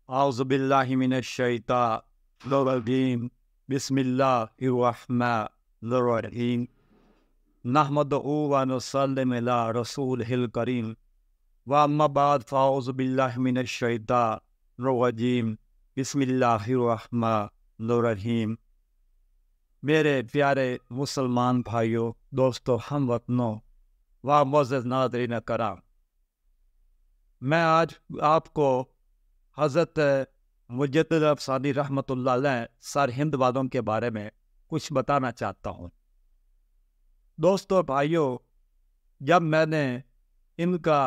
اعوذ باللہ من الشیطان الرجیم بسم اللہ الرحمن الرحیم نحمدہ و نصلی علی رسولہ الکریم واما بعد فاعوذ باللہ من الشیطان الرجیم بسم اللہ الرحمن الرحیم۔ میرے پیارے مسلمان بھائیوں، دوستوں، ہم وطنوں و معزز ناظرین کرام، میں آج آپ کو حضرت مجدد افسانی رحمۃ اللہ علیہ سرہند والوں کے بارے میں کچھ بتانا چاہتا ہوں۔ دوستوں، بھائیوں، جب میں نے ان کا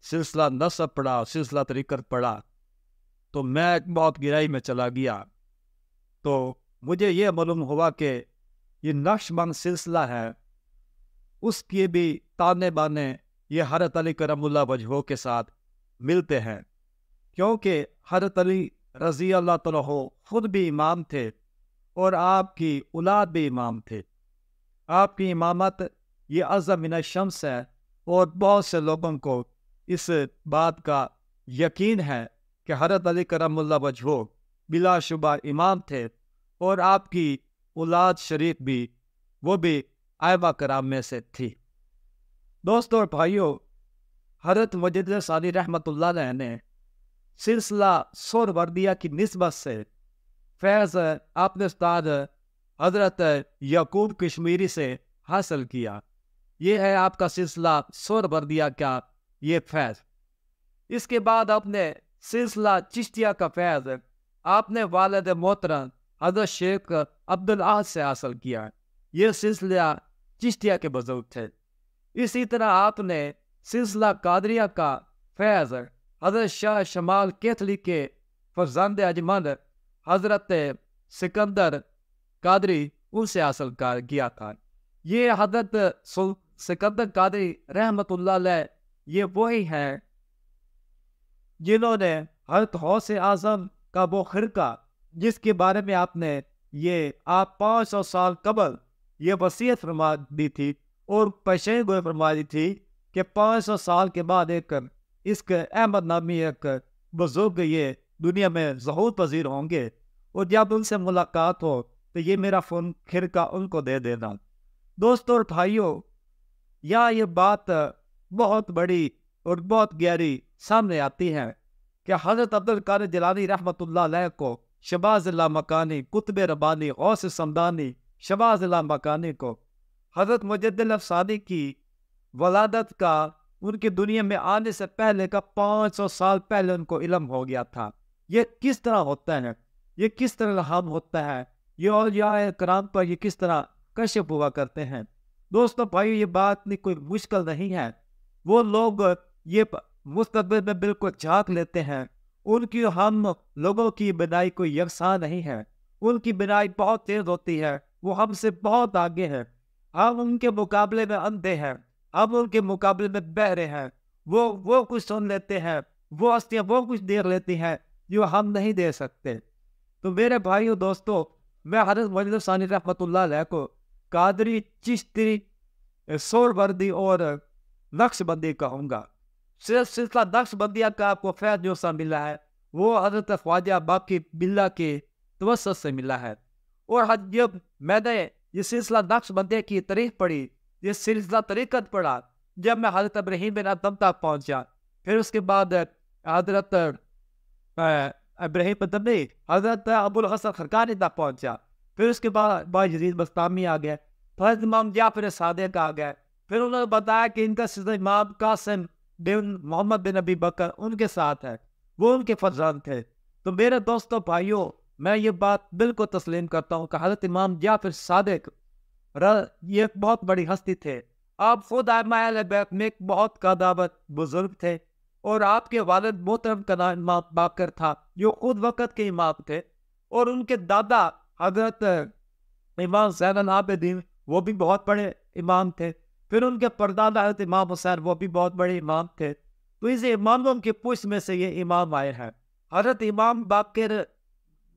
سلسلہ نسب پڑھا، سلسلہ طریقت پڑھا، تو میں بہت گہرائی میں چلا گیا۔ تو مجھے یہ معلوم ہوا کہ یہ نقش بند سلسلہ ہے، اس کے بھی تانے بانے یہ حضرت علی کرم اللہ وجہہ کے ساتھ ملتے ہیں، کیونکہ حضرت علی رضی اللہ تعالیٰ خود بھی امام تھے اور آپ کی اولاد بھی امام تھے۔ آپ کی امامت یہ اعظم من الشمس ہے، اور بہت سے لوگوں کو اس بات کا یقین ہے کہ حضرت علی کرم اللہ وجہہ بلا شبہ امام تھے، اور آپ کی اولاد شریف بھی وہ بھی ائمہ کرام میں سے تھی۔ دوستوں اور بھائیوں، حضرت مجدد ثانی رحمۃ اللہ علیہ نے سلسلہ سہروردیہ کی نسبت سے فیض اپنے استاد حضرت یعقوب کشمیری سے حاصل کیا۔ یہ ہے آپ کا سلسلہ سہروردیہ کا یہ فیض۔ اس کے بعد آپ نے سلسلہ چشتیہ کا فیض آپ نے والد محترم حضرت شیخ عبدالاحد سے حاصل کیا۔ یہ سلسلہ چشتیہ کے بزرگ تھے۔ اسی طرح آپ نے سلسلہ قادریہ کا فیض حضرت شاہ شمال کیتھلی کے فرزند اجمل حضرت سکندر قادری ان سے حاصل کیا تھا۔ یہ حضرت سکندر قادری رحمت اللہ علیہ یہ وہی ہیں جنہوں نے حضرت غوث اعظم کا وہ خرقہ جس کے بارے میں آپ نے یہ 500 سال قبل یہ وصیت فرما دی تھی اور پیشین گوئی فرما دی تھی کہ 500 سال کے بعد ایک اس کے احمد نامی ایک بزرگ یہ دنیا میں ظہور پذیر ہوں گے، اور جب ان سے ملاقات ہو تو یہ میرا فون خرقہ ان کو دے دینا۔ دوستوں اور بھائیوں، یہ بات بہت بڑی اور بہت گہری سامنے آتی ہے کہ حضرت عبدالقادر جیلانی رحمۃ اللہ علیہ کو شہباز اللہ مکانی، قطب ربانی، غوث سمدانی، شہباز اللہ مکانی کو حضرت مجدد افسانی کی ولادت کا ان کی دنیا میں آنے سے پہلے کا 500 سال پہلے ان کو علم ہو گیا تھا۔ یہ کس طرح ہوتا ہے، یہ کس طرح الہام ہوتا ہے، یہ اولیاء کرام پر یہ کس طرح کشف ہوا کرتے ہیں۔ دوستوں بھائیو، یہ بات نہیں کوئی مشکل نہیں ہے۔ وہ لوگ یہ مستقبل میں بالکل جھانک لیتے ہیں، ان کی ہم لوگوں کی بینائی کوئی یکساں نہیں ہے، ان کی بینائی بہت تیز ہوتی ہے، وہ ہم سے بہت آگے ہیں، ہم ان کے مقابلے میں اندھے ہیں، ہم ان کے مقابلے میں بہرے ہیں۔ وہ کچھ سن لیتے ہیں، وہ ہستیاں وہ کچھ دیکھ لیتی ہیں جو ہم نہیں دے سکتے۔ تو میرے بھائیو دوستو، میں حضرت مجدد ثانی رحمۃ اللہ علیہ کو قادری، چشتی، سہروردی اور نقش بندی کہوں گا۔ سلسلہ نقش بندیہ کا آپ کو فیض جو سا ملا ہے وہ حضرت خواجہ باقی باللہ کے توسط سے ملا ہے۔ اور جب میں نے یہ سلسلہ نقش بندیہ کی تاریخ پڑھی، یہ سلسلہ طریقت پڑھا، جب میں حضرت ابراہیم بن ادم تک پہنچا، پھر اس کے بعد حضرت ابراہیم بن حضرت ابو الحسن خرقانی تک پہنچا، پھر اس کے بعد باجرید بستامی آ گئے، حضرت امام جعفر صادق آ گئے، پھر انہوں نے بتایا کہ ان کا سلسلہ امام قاسم بن محمد بن ابی بکر ان کے ساتھ ہے، وہ ان کے فرزند تھے۔ تو میرے دوستوں بھائیوں، میں یہ بات بالکل تسلیم کرتا ہوں کہ حضرت امام جعفر صادق یہ ایک بہت بڑی ہستی تھے۔ آپ خود ائمہ اہل بیت میں ایک بہت قدامت بزرگ تھے، اور آپ کے والد محترم کا نام امام باقر تھا جو خود وقت کے امام تھے، اور ان کے دادا حضرت امام زین العابدین وہ بھی بہت بڑے امام تھے، پھر ان کے پردادا حضرت امام حسین وہ بھی بہت بڑے امام تھے۔ تو اس اماموں کے پشت میں سے یہ امام آئے ہیں۔ حضرت امام باقر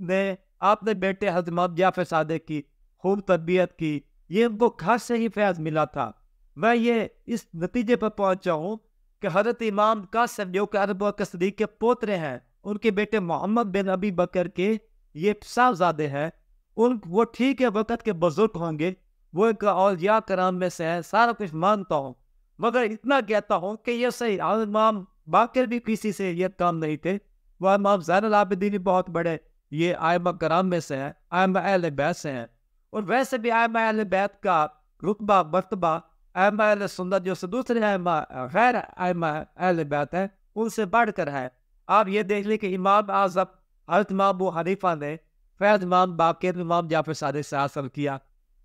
نے آپ نے بیٹے حضرت امام جعفر صادق کی خوب تربیت کی، یہ ان کو گھر سے ہی فیض ملا تھا۔ میں یہ اس نتیجے پر پہنچا ہوں کہ حضرت امام قاسم جو کہ ابو بکر صدیق کے پوترے ہیں، ان کے بیٹے محمد بن ابی بکر کے یہ صاحبزادے ہیں، وہ ٹھیک ہے وقت کے بزرگ ہوں گے، وہ ایک اولیاء کرام میں سے ہے، سارا کچھ مانتا ہوں، مگر اتنا کہتا ہوں کہ یہ صحیح امام باقر بھی کسی سے یہ کام نہیں تھے، وہ امام زین العابدین بھی بہت بڑے یہ ائمہ کرام میں سے ہیں، ائمہ اہل بیت سے ہیں، اور ویسے بھی ائمہ اہل بیت کا رتبہ مرتبہ ائمہ اہل سنت جو سے دوسرے ائمہ غیر ائمہ اہل بیت ہیں ان سے بڑھ کر ہے۔ آپ یہ دیکھ لیں کہ امام اعظم حضرت امام ابو حنیفہ نے فیض امام باقر امام جعفر صادق سے حاصل کیا،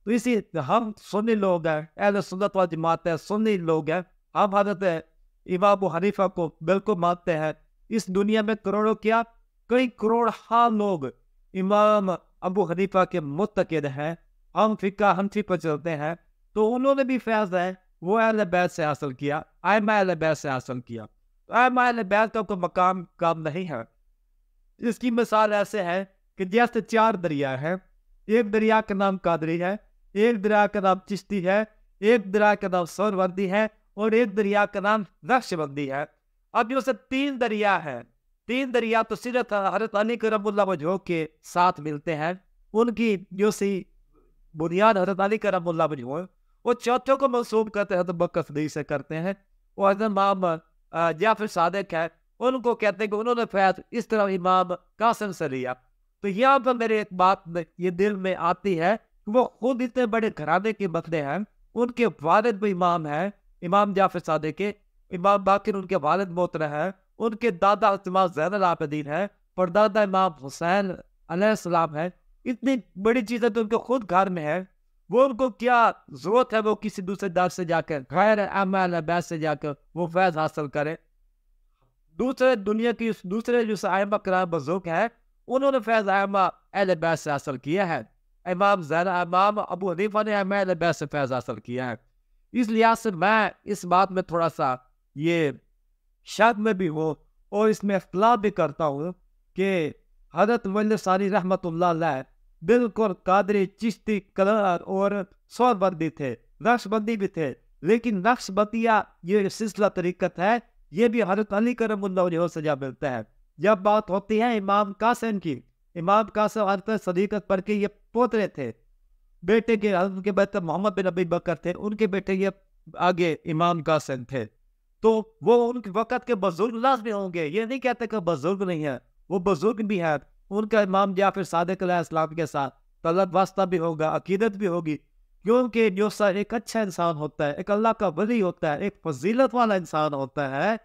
تو اسی ہم سنی لوگ ہیں، اہل سنت و جماعت ہے، سنی لوگ ہیں، ہم حضرت امام ابو حنیفہ کو بالکل مانتے ہیں۔ اس دنیا میں کروڑوں کیا کئی کروڑ لوگ امام ابو حنیفہ کے متقد ہیں، ہم فقہ حنفی پر چلتے ہیں، تو انہوں نے بھی فیض ہے وہ اہل بیت سے حاصل کیا، ائمہ اہل بیت سے حاصل کیا۔ ائمہ اہل بیت کا کوئی مقام کام نہیں ہے۔ اس کی مثال ایسے ہے کہ جیسے 4 دریا ہیں، ایک دریا کا نام قادری ہے، ایک دریا کا نام چشتی ہے، ایک دریا کا نام سہروردی ہے، اور ایک دریا کا نام نقشبندی ہے۔ اب جو سے 3 دریا ہیں، 3 دریا تو صرف حضرت علی کرم اللہ وجہہ کے ساتھ ملتے ہیں، ان کی جو سی بنیاد حضرت علی کرم اللہ وجہہ، وہ چوتھوں کو منسوب کرتے ہیں حضرت بکر صدیق سے کرتے ہیں، وہ حضرت امام جعفر صادق ہے، ان کو کہتے ہیں کہ انہوں نے فیض اس طرح امام قاسم سے لیا۔ تو یہاں پر میرے ایک بات یہ دل میں آتی ہے کہ وہ خود اتنے بڑے گھرانے کے بندے ہیں، ان کے والد بھی امام ہیں، امام جعفر صادق کے، امام باقر ان کے والد محترم ہیں، ان کے دادا امام زین العابدین ہیں، پردادا امام حسین علیہ السلام ہے، اتنی بڑی چیزیں تو ان کے خود گھر میں ہے، وہ ان کو کیا ضرورت ہے وہ کسی دوسرے در سے جا کر غیر ائمہ اہل بیت سے جا کر وہ فیض حاصل کرے۔ دوسرے دنیا کی دوسرے جو ائمہ کرام بزرگ ہیں انہوں نے فیض ائمہ اہل بیت سے حاصل کیا ہے، امام ابو حنیفہ نے ائمہ اہل بیت سے فیض حاصل کیا ہے۔ اس لحاظ سے میں اس بات میں تھوڑا سا یہ شک میں بھی ہوں اور اس میں اختلاف بھی کرتا ہوں کہ حضرت مجلس ثانی رحمۃ اللہ علیہ بالکل قادری، چشتی، قلعہ اور سہروردی تھے، نقش بندی بھی تھے، لیکن نقش بندیہ یہ سلسلہ طریقت ہے یہ بھی حضرت علی کرم اللہ وجہہ سے جا ملتا ہے۔ جب بات ہوتی ہے امام قاسم کی، امام قاسم حضرت صدیقت پر کے یہ پوترے تھے، بیٹے کے حضرت کے بیٹے محمد بن ابی بکر تھے، ان کے بیٹے یہ آگے امام قاسم تھے، تو وہ ان کے وقت کے بزرگ لازمی ہوں گے، یہ نہیں کہتے کہ بزرگ نہیں ہے، وہ بزرگ بھی ہے، ان کا امام جعفر صادق علیہ السلام کے ساتھ طلب واسطہ بھی ہوگا، عقیدت بھی ہوگی، کیونکہ جو ایک اچھا انسان ہوتا ہے، ایک اللہ کا ولی ہوتا ہے، ایک فضیلت والا انسان ہوتا ہے،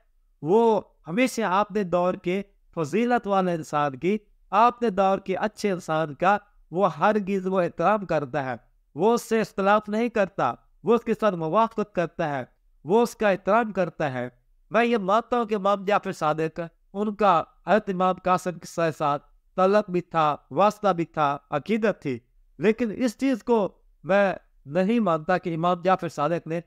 وہ ہمیشہ آپ نے دور کے فضیلت والے انسان کی، آپ نے دور کے اچھے انسان کا وہ ہرگز وہ احترام کرتا ہے، وہ اس سے اختلاف نہیں کرتا، وہ اس کے ساتھ موافقت کرتا ہے، وہ اس کا احترام کرتا ہے۔ میں یہ مانتا ہوں کہ امام جعفر صادق ان کا حضرت امام قاسم کے ساتھ تعلق بھی تھا، واسطہ بھی تھا، عقیدت تھی، لیکن اس چیز کو میں نہیں مانتا کہ امام جعفر صادق نے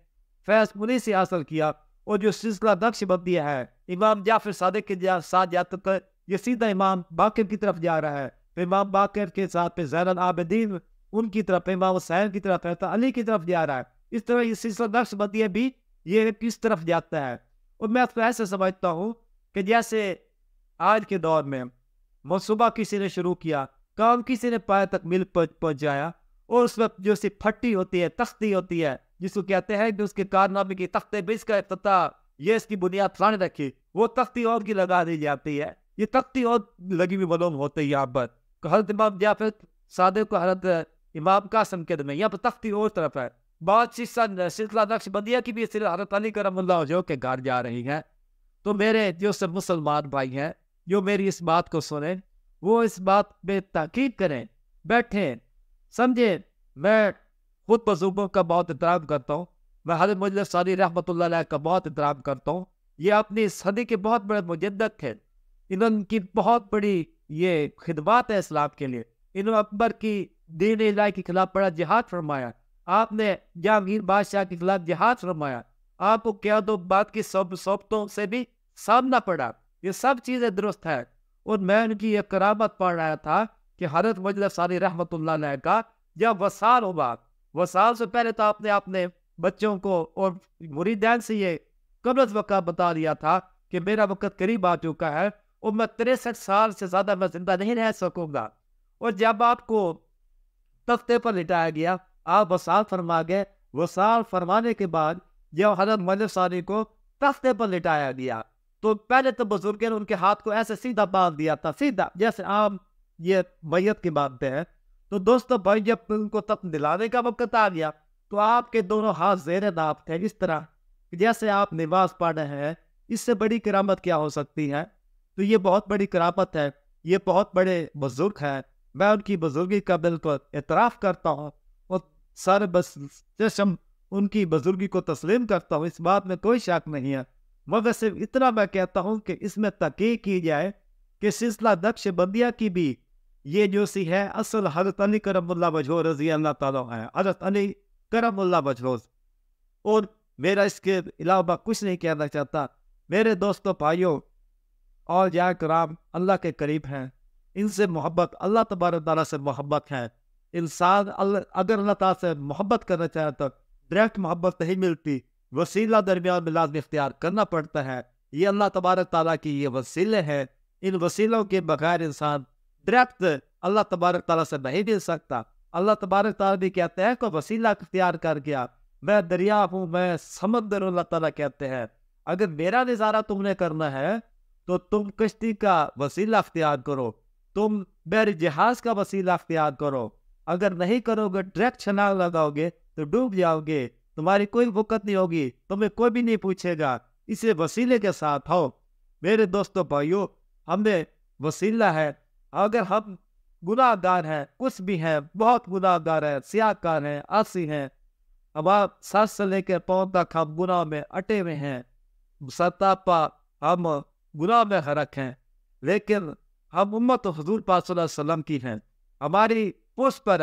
فیض انہی سے حاصل کیا، اور جو سلسلہ نقش بندیہ ہے امام جعفر صادق کے ساتھ جاتا تھا، یہ سیدھا امام باقر کی طرف جا رہا ہے، پھر امام باقر کے ساتھ پھر زین العابدین ان کی طرف، امام حسین کی طرف ہے، تو علی کی طرف جا رہا ہے، اس طرح یہ سلسلہ نقش بندیہ بھی یہ کس طرف جاتا ہے۔ اور میں اس کو ایسے سمجھتا ہوں کہ جیسے آج کے دور میں منصوبہ کسی نے شروع کیا، کام کسی نے پائے تک مل پہنچایا، اور اس وقت جو سی پھٹی ہوتی ہے، تختی ہوتی ہے، جس کو کہتے ہیں کہ اس کے کارنامے کی تختے بھی اس کا افتتاح، یہ اس کی بنیاد فلاں رکھی، وہ تختی اور کی لگا دی جاتی ہے، یہ تختی اور لگی ہوئی معلوم ہوتی ہے یہاں پر، حضرت امام جعفر صادق کو حضرت امام قاسم کے میں یہاں پر تختی اور طرف ہے، بہت سی سلسلہ نقش بندیہ کی بھی صرف حضرت علی کرم اللہ وجہہ کے گھر جا رہی ہے۔ تو میرے جو سب مسلمان بھائی ہیں جو میری اس بات کو سنیں، وہ اس بات پہ تحقیق کریں، بیٹھیں، سمجھیں۔ میں خود بزرگوں کا بہت احترام کرتا ہوں، میں حضرت مجلس ثانی رحمۃ اللہ علیہ کا بہت احترام کرتا ہوں، یہ اپنی صدی کے بہت بڑے مجدد تھے، انہوں کی بہت بڑی یہ خدمات ہے اسلام کے لیے، انہوں اکبر کی دین الہی کے خلاف بڑا جہاد فرمایا، آپ نے جہانگیر بادشاہ کے خلاف جہاد فرمایا، آپ کو قیادت و بات کی صحبتوں سے بھی سامنا پڑا، یہ سب چیزیں درست ہے۔ اور میں ان کی یہ کرامت پڑھ رہا تھا کہ حضرت مجلس ثانی رحمۃ اللہ علیہ کا جب وصال ہوگا، وصال سے پہلے تو آپ نے اپنے بچوں کو اور مریدین سے یہ قبل از وقت بتا دیا تھا کہ میرا وقت قریب آ چکا ہے، اور میں 63 سال سے زیادہ میں زندہ نہیں رہ سکوں گا. اور جب آپ کو تختے پر لٹایا گیا، آپ وصال فرما گئے. وصال فرمانے کے بعد جب حضرت مولا ثانی کو تختے پر لٹایا گیا تو پہلے تو بزرگ نے ان کے ہاتھ کو ایسے سیدھا باندھ دیا تھا، سیدھا جیسے عام یہ میت کے باندھتے ہیں. تو دوستو بھائی، جب ان کو تخت دلانے کا وقت آ گیا تو آپ کے دونوں ہاتھ زیر ناف تھے، اس طرح جیسے آپ نماز پڑھ رہے ہیں. اس سے بڑی کرامت کیا ہو سکتی ہے؟ تو یہ بہت بڑی کرامت ہے. یہ بہت بڑے بزرگ ہیں. میں ان کی بزرگی کا بالکل اعتراف کرتا ہوں اور سارے بس چشم ان کی بزرگی کو تسلیم کرتا ہوں، اس بات میں کوئی شک نہیں ہے. مگر صرف اتنا میں کہتا ہوں کہ اس میں تحقیق کی جائے کہ سلسلہ نقش بندیہ کی بھی یہ جو سی ہے اصل حضرت علی کرم اللہ وجہہ رضی اللہ تعالیٰ ہے، حضرت علی کرم اللہ وجہہ. اور میرا اس کے علاوہ کچھ نہیں کہنا چاہتا. میرے دوستوں بھائیوں، اور یا کرام اللہ کے قریب ہیں، ان سے محبت، اللہ تبارک تعالیٰ سے محبت ہے. انسان اگر اللہ تعالیٰ سے محبت کرنا چاہے تو ڈائریکٹ محبت نہیں ملتی، وسیلہ درمیان میں لازم اختیار کرنا پڑتا ہے. یہ اللہ تبارک تعالیٰ کی یہ وسیلے ہیں. ان وسیلوں کے بغیر انسان ڈائریکٹ اللہ تبارک تعالیٰ سے نہیں مل سکتا. اللہ تبارک تعالیٰ بھی کہتے ہیں کہ وسیلہ اختیار کر گیا، میں دریا ہوں، میں سمندر ہوں. اللہ تعالیٰ کہتے ہیں اگر میرا نظارہ تم نے کرنا ہے تو تم کشتی کا وسیلہ اختیار کرو، تم بحری جہاز کا وسیلہ اختیار کرو. اگر نہیں کرو گے، ڈائریکٹ چھلانگ لگاؤ گے تو ڈوب جاؤ گے، تمہاری کوئی وقت نہیں ہوگی، تمہیں کوئی بھی نہیں پوچھے گا. اسے وسیلے کے ساتھ ہو. میرے دوستوں بھائیوں، ہمیں وسیلہ ہے. اگر ہم گناہ گار ہیں، کچھ بھی ہیں، بہت گناہ گار ہیں، سیاہ کار ہیں، آسی ہیں، اب آپ سات سے لے کے پاؤں تک ہم گناہ میں اٹے ہوئے ہیں، ستاپا ہم گناہ میں غرق ہیں، لیکن ہم امت حضور پاک صلی اللہ علیہ وسلم کی ہیں. ہماری پشت پر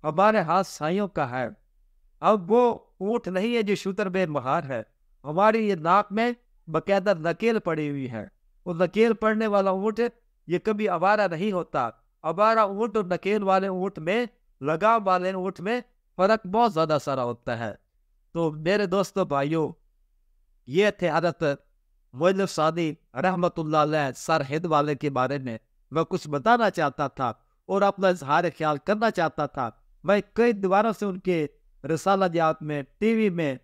ہمارے ہاتھ سائیوں کا ہے. اب وہ اونٹ نہیں ہے جو شتر بے مہار ہے. ہماری یہ ناک میں باقاعدہ نکیل پڑی ہوئی ہے. وہ نکیل پڑنے والا اونٹ یہ کبھی آوارہ نہیں ہوتا. آوارہ اونٹ اور نکیل والے اونٹ میں، لگام والے اونٹ میں فرق بہت زیادہ سارا ہوتا ہے. تو میرے دوستوں بھائیوں، یہ تھے حضرت مؤلف ثانی رحمت اللہ علیہ سرہند والے کے بارے میں کچھ بتانا چاہتا تھا اور اپنا اظہار خیال کرنا چاہتا تھا. میں کئی دوباروں سے ان کے رسالہ جات میں، ٹی وی میں،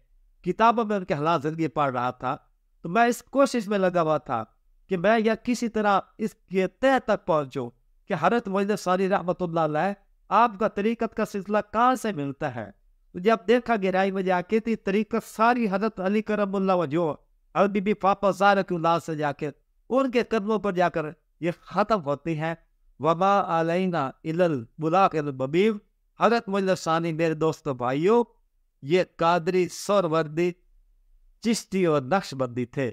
کتابوں میں ان کے حالات زندگی پڑھ رہا تھا. تو میں اس کوشش میں لگا ہوا تھا کہ میں یا کسی طرح اس کے تہ تک پہنچوں کہ حضرت مؤلف ثانی رحمت اللہ علیہ آپ کا طریقت کا سلسلہ کہاں سے ملتا ہے. تو جب دیکھا گہرائی میں جا کے تھی طریقت ساری حضرت علی کرم اللہ وجہہ اور بی بی پاپا زہرا کی اولاد سے جا کے ان کے قدموں پر جا کر یہ ختم ہوتی ہے. وما علینا الا البلاغ المبین. حضرت مؤلف ثانی میرے دوستوں بھائیوں، یہ قادری، سہروردی، چشتی اور نقش بندی تھے.